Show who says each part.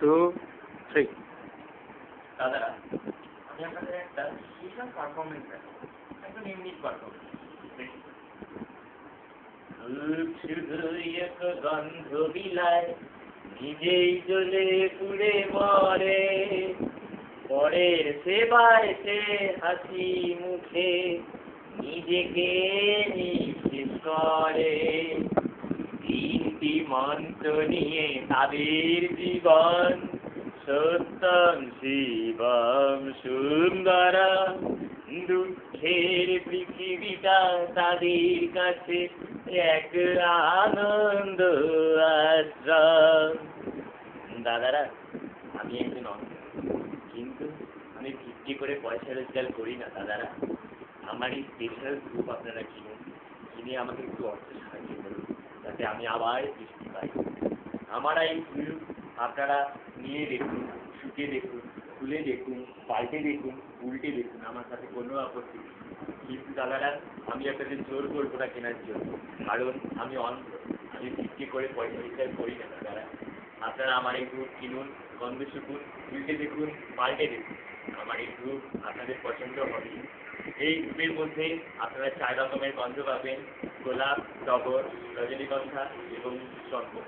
Speaker 1: 2, 3.
Speaker 2: দাদারা, আমি আপনাদের একটা বিশাল পারফরমেন্স দেখাবো, একদম ইউনিক পারফরমেন্স। শুধু এক গন্ধ বিলায়, নিজেই জ্বলে পুড়ে মরে, পরের সেবায় সে হাসি মুখে নিজেকে নিঃশেষ করে। তিনটি মন্ত্র নিয়ে তাদের জীবন, সত্যম শিবম সুন্দরম। দুঃখের পৃথিবীটা তাদের কাছে এক আনন্দ আশ্রম। দাদারা, আমি একজন অন্ধ, কিন্তু আমি ভিত্তি করে পয়সা রোজগার করি না। দাদারা, আমার এই স্পেশাল গ্রুপ আপনারা কিনে আমাকে একটু অর্থ সাহায্য করুন, যাতে আমি আবার দৃষ্টি পাই। আমার এই গ্রুপ আপনারা নিয়ে দেখুন, শুকে দেখুন, খুলে দেখুন, পাল্টে দেখুন, উল্টে দেখুন, আমার সাথে কোনো আপত্তি নেই। কিন্তু দাদারা, আমি আপনাদের জোর করবো না কেনার জন্য, কারণ আমি অন্ধ, আমি ভিত্তি করে পয়সা রোজগার করি না। দাদারা, আপনারা আমার এই গ্রুপ কিনুন, গন্ধ শুকুন, উল্টে দেখুন, পাল্টে দেখুন, আমার এই গ্রুপ আপনাদের পছন্দ হবে। এই গ্রুপের মধ্যে আপনারা 4 রকমের গন্ধ পাবেন: গোলাপ, টগর, রজনীগন্ধা এবং চম্পা।